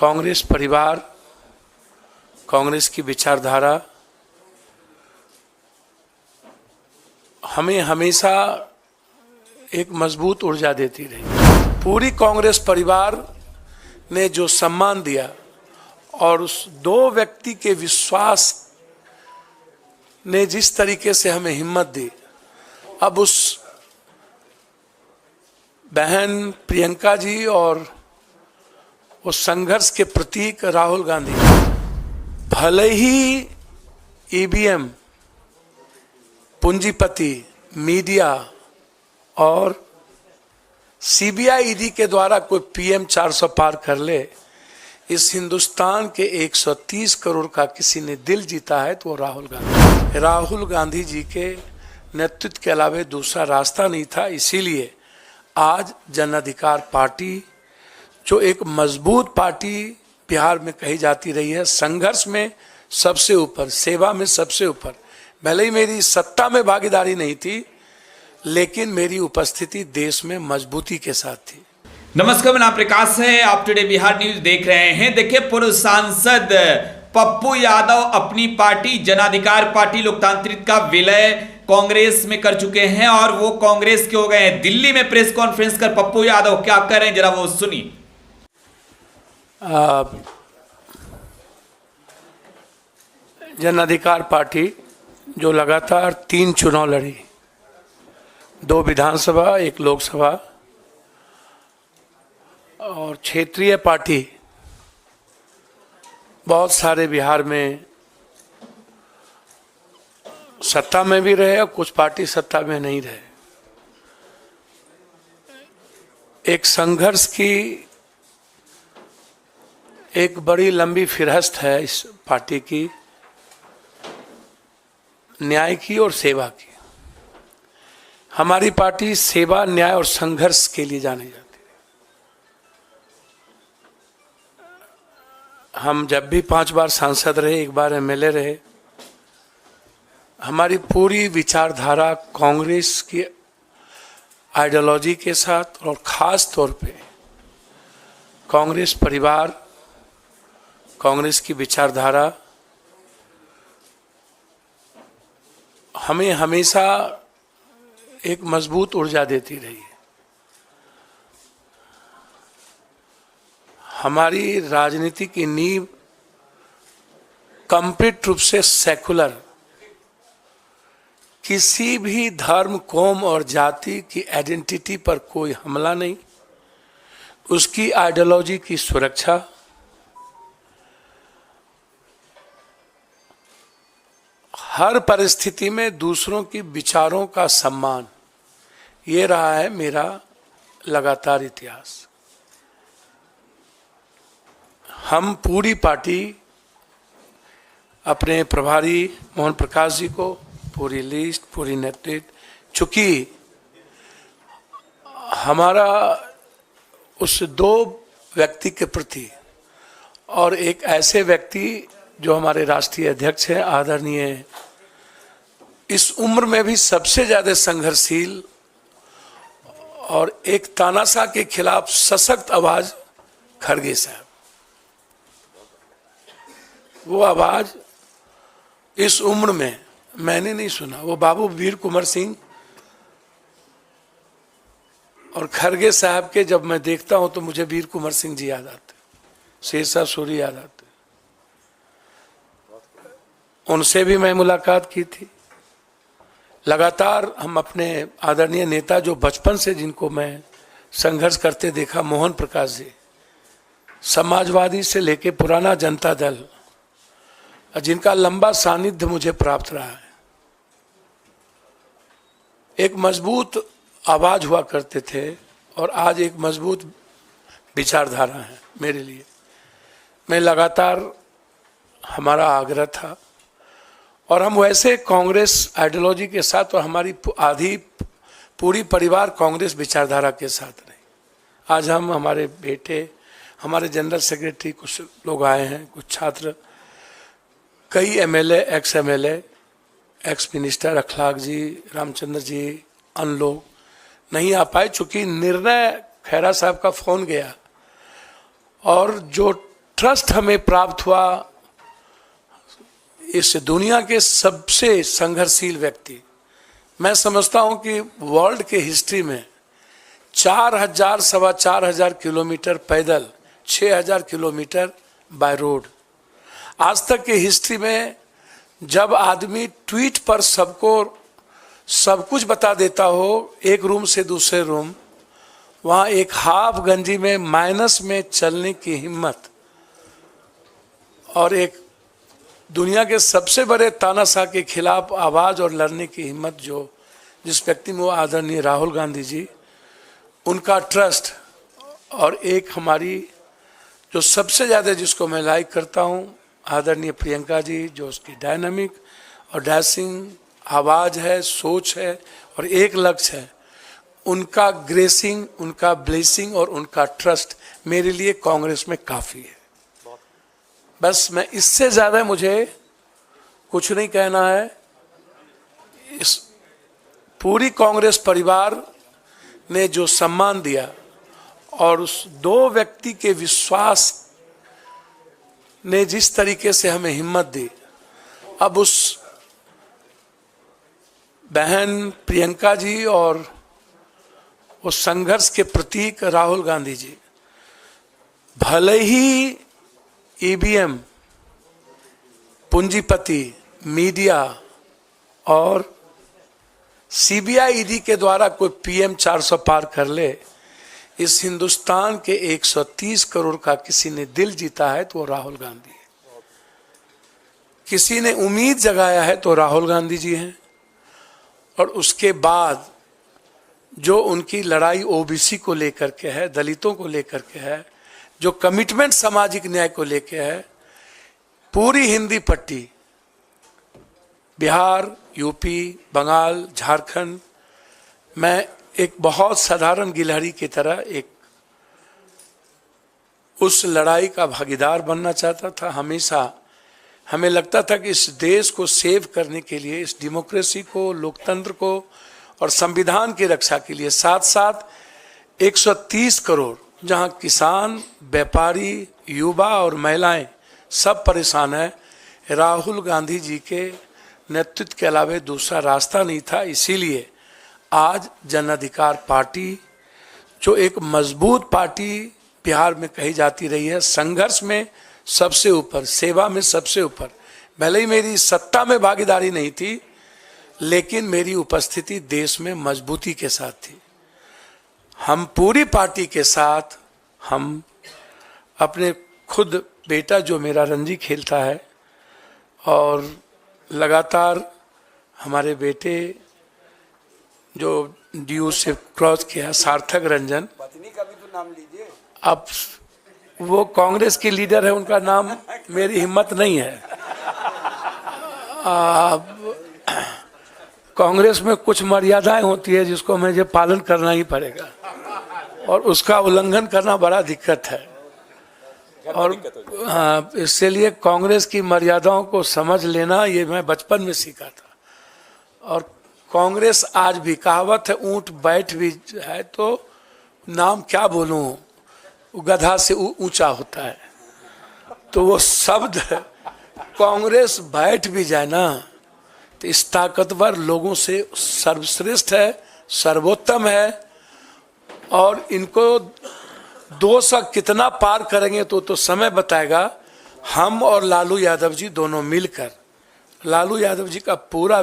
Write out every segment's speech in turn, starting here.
कांग्रेस परिवार, कांग्रेस की विचारधारा हमें हमेशा एक मजबूत ऊर्जा देती रही। पूरी कांग्रेस परिवार ने जो सम्मान दिया और उस दो व्यक्ति के विश्वास ने जिस तरीके से हमें हिम्मत दी, अब उस बहन प्रियंका जी और उस संघर्ष के प्रतीक राहुल गांधी, भले ही ईवीएम, पूंजीपति, मीडिया और सीबीआई ईडी के द्वारा कोई पीएम 400 पार कर ले, इस हिंदुस्तान के 130 करोड़ का किसी ने दिल जीता है तो वो राहुल गांधी जी के नेतृत्व के अलावा दूसरा रास्ता नहीं था। इसीलिए आज जन अधिकार पार्टी, जो एक मजबूत पार्टी बिहार में कही जाती रही है, संघर्ष में सबसे ऊपर, सेवा में सबसे ऊपर, भले ही मेरी सत्ता में भागीदारी नहीं थी, लेकिन मेरी उपस्थिति देश में मजबूती के साथ थी। नमस्कार, मैं नाम प्रकाश है, आप टुडे बिहार न्यूज देख रहे हैं। देखिए, पूर्व सांसद पप्पू यादव अपनी पार्टी जनाधिकार पार्टी लोकतांत्रिक का विलय कांग्रेस में कर चुके हैं और वो कांग्रेस के हो गए हैं। दिल्ली में प्रेस कॉन्फ्रेंस कर पप्पू यादव क्या कर रहे हैं, जरा वो सुनिए। जन अधिकार पार्टी जो लगातार 3 चुनाव लड़ी, 2 विधानसभा, 1 लोकसभा, और क्षेत्रीय पार्टी बहुत सारे बिहार में सत्ता में भी रहे और कुछ पार्टी सत्ता में नहीं रहे। एक संघर्ष की एक बड़ी लंबी फिरहस्त है इस पार्टी की, न्याय की और सेवा की। हमारी पार्टी सेवा, न्याय और संघर्ष के लिए जानी जाती है। हम जब भी 5 बार सांसद रहे, 1 बार एमएलए रहे, हमारी पूरी विचारधारा कांग्रेस की आइडियोलॉजी के साथ और खास तौर पे कांग्रेस परिवार, कांग्रेस की विचारधारा हमें हमेशा एक मजबूत ऊर्जा देती रही है। हमारी राजनीति की नींव कंप्लीट रूप से सेकुलर, किसी भी धर्म, कौम और जाति की आइडेंटिटी पर कोई हमला नहीं, उसकी आइडियोलॉजी की सुरक्षा, हर परिस्थिति में दूसरों की विचारों का सम्मान, ये रहा है मेरा लगातार इतिहास। हम पूरी पार्टी अपने प्रभारी मोहन प्रकाश जी को पूरी लिस्ट, पूरी नेतृत्व, चूंकि हमारा उस 2 व्यक्ति के प्रति और एक ऐसे व्यक्ति जो हमारे राष्ट्रीय अध्यक्ष हैं, आदरणीय, इस उम्र में भी सबसे ज्यादा संघर्षशील और एक तानाशाह के खिलाफ सशक्त आवाज खड़गे साहब। वो आवाज इस उम्र में मैंने नहीं सुना। वो बाबू वीर कुंवर सिंह और खड़गे साहब के जब मैं देखता हूं तो मुझे वीर कुंवर सिंह जी याद आते, शेरशाह सूरी याद आते। उनसे भी मैं मुलाकात की थी। लगातार हम अपने आदरणीय नेता, जो बचपन से जिनको मैं संघर्ष करते देखा, मोहन प्रकाश जी, समाजवादी से लेके पुराना जनता दल, जिनका लंबा सानिध्य मुझे प्राप्त रहा है, एक मजबूत आवाज हुआ करते थे और आज एक मजबूत विचारधारा है मेरे लिए। मैं लगातार, हमारा आग्रह था और हम वैसे कांग्रेस आइडियोलॉजी के साथ और हमारी आधी पूरी परिवार कांग्रेस विचारधारा के साथ रहे। आज हम, हमारे बेटे, हमारे जनरल सेक्रेटरी, कुछ लोग आए हैं, कुछ छात्र, कई MLA, ex MLA, ex minister अखलाक जी, रामचंद्र जी, अन्य लोग नहीं आ पाए, चूंकि निर्णय खैरा साहब का फोन गया और जो ट्रस्ट हमें प्राप्त हुआ इस दुनिया के सबसे संघर्षशील व्यक्ति, मैं समझता हूं कि वर्ल्ड के हिस्ट्री में 4,000 सवा 4,000 किलोमीटर पैदल, 6,000 किलोमीटर बाय रोड, आज तक के हिस्ट्री में जब आदमी ट्वीट पर सबको सब कुछ बता देता हो, एक रूम से दूसरे रूम, वहाँ एक हाफ गंजी में माइनस में चलने की हिम्मत और एक दुनिया के सबसे बड़े तानाशाह के खिलाफ आवाज और लड़ने की हिम्मत जो जिस व्यक्ति में, वो आदरणीय राहुल गांधी जी, उनका ट्रस्ट और एक हमारी जो सबसे ज़्यादा जिसको मैं लाइक करता हूँ, आदरणीय प्रियंका जी, जो उसकी डायनामिक और डैशिंग आवाज़ है, सोच है और एक लक्ष्य है, उनका ग्रेसिंग, उनका ब्लेसिंग और उनका ट्रस्ट मेरे लिए कांग्रेस में काफ़ी है। बस मैं इससे ज़्यादा मुझे कुछ नहीं कहना है। इस पूरी कांग्रेस परिवार ने जो सम्मान दिया और उस दो व्यक्ति के विश्वास ने जिस तरीके से हमें हिम्मत दी, अब उस बहन प्रियंका जी और उस संघर्ष के प्रतीक राहुल गांधी जी, भले ही ईवीएम, पूंजीपति, मीडिया और सीबीआई ईडी के द्वारा कोई पीएम 400 पार कर ले, इस हिंदुस्तान के 130 करोड़ का किसी ने दिल जीता है तो वो राहुल गांधी है। किसी ने उम्मीद जगाया है तो राहुल गांधी जी हैं। और उसके बाद जो उनकी लड़ाई ओबीसी को लेकर के है, दलितों को लेकर के है, जो कमिटमेंट सामाजिक न्याय को लेकर है, पूरी हिंदी पट्टी, बिहार, यूपी, बंगाल, झारखंड, मैं एक बहुत साधारण गिलहरी की तरह एक उस लड़ाई का भागीदार बनना चाहता था। हमेशा हमें लगता था कि इस देश को सेव करने के लिए, इस डेमोक्रेसी को, लोकतंत्र को और संविधान की रक्षा के लिए साथ साथ 130 करोड़, जहां किसान, व्यापारी, युवा और महिलाएं सब परेशान हैं, राहुल गांधी जी के नेतृत्व के अलावा दूसरा रास्ता नहीं था। इसीलिए आज जन अधिकार पार्टी, जो एक मजबूत पार्टी बिहार में कही जाती रही है, संघर्ष में सबसे ऊपर, सेवा में सबसे ऊपर, भले ही मेरी सत्ता में भागीदारी नहीं थी, लेकिन मेरी उपस्थिति देश में मजबूती के साथ थी। हम पूरी पार्टी के साथ, हम अपने खुद बेटा जो मेरा रणजी खेलता है और लगातार हमारे बेटे जो डीयू से क्रॉस किया, सार्थक रंजन, पत्नी का भी तो नाम लीजिए। अब वो कांग्रेस की लीडर है, उनका नाम मेरी हिम्मत नहीं है। कांग्रेस में कुछ मर्यादाएं होती है जिसको मुझे पालन करना ही पड़ेगा और उसका उल्लंघन करना बड़ा दिक्कत है। और हाँ, इसलिए कांग्रेस की मर्यादाओं को समझ लेना ये मैं बचपन में सीखा था। और कांग्रेस आज भी, कहावत है, ऊंट बैठ भी है तो नाम क्या बोलूं, गधा से ऊंचा होता है, तो वो शब्द कांग्रेस बैठ भी जाए ना तो इस ताकतवर लोगों से सर्वश्रेष्ठ है, सर्वोत्तम है। और इनको 200 कितना पार करेंगे तो समय बताएगा। हम और लालू यादव जी दोनों मिलकर, लालू यादव जी का पूरा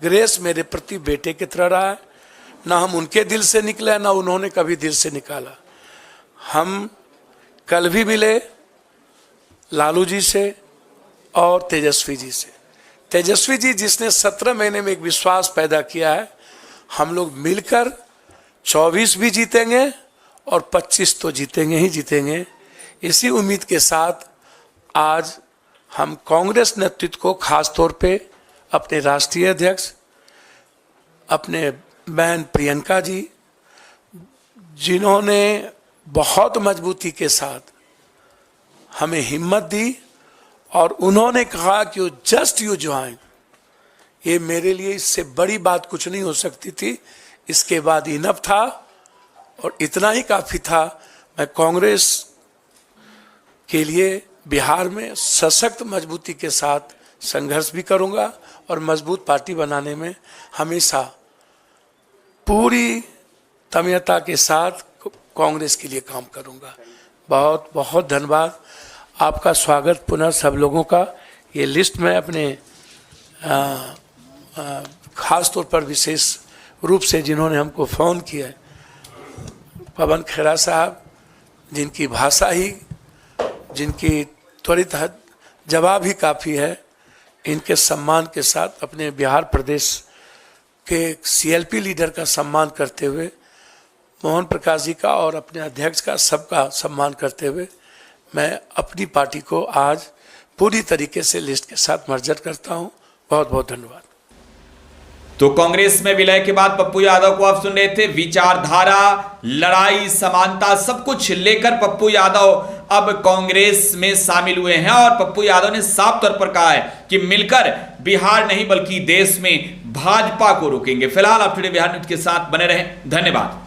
ग्रेस मेरे प्रति बेटे की तरह रहा है, ना हम उनके दिल से निकले ना उन्होंने कभी दिल से निकाला। हम कल भी मिले लालू जी से और तेजस्वी जी से। तेजस्वी जी जिसने 17 महीने में एक विश्वास पैदा किया है, हम लोग मिलकर 24 भी जीतेंगे और 25 तो जीतेंगे ही जीतेंगे। इसी उम्मीद के साथ आज हम कांग्रेस नेतृत्व को, खास तौर पे अपने राष्ट्रीय अध्यक्ष, अपने बहन प्रियंका जी, जिन्होंने बहुत मजबूती के साथ हमें हिम्मत दी और उन्होंने कहा कि जस्ट यू ज्वाइन, ये मेरे लिए इससे बड़ी बात कुछ नहीं हो सकती थी। इसके बाद इनफ था और इतना ही काफ़ी था। मैं कांग्रेस के लिए बिहार में सशक्त मजबूती के साथ संघर्ष भी करूंगा और मजबूत पार्टी बनाने में हमेशा पूरी तन्मयता के साथ कांग्रेस के लिए काम करूंगा। बहुत बहुत धन्यवाद। आपका स्वागत पुनः सब लोगों का। ये लिस्ट में अपने खास तौर पर विशेष रूप से जिन्होंने हमको फ़ोन किया, पवन खेरा साहब, जिनकी भाषा ही, जिनकी त्वरित जवाब ही काफ़ी है, इनके सम्मान के साथ अपने बिहार प्रदेश के सीएलपी लीडर का सम्मान करते हुए, मोहन प्रकाश जी का और अपने अध्यक्ष का सबका सम्मान करते हुए मैं अपनी पार्टी को आज पूरी तरीके से लिस्ट के साथ मर्जर करता हूं। बहुत बहुत धन्यवाद। तो कांग्रेस में विलय के बाद पप्पू यादव को आप सुन रहे थे। विचारधारा, लड़ाई, समानता सब कुछ लेकर पप्पू यादव अब कांग्रेस में शामिल हुए हैं और पप्पू यादव ने साफ तौर पर कहा है कि मिलकर बिहार नहीं बल्कि देश में भाजपा को रोकेंगे। फिलहाल आप टुडे बिहार न्यूज के साथ बने रहें। धन्यवाद।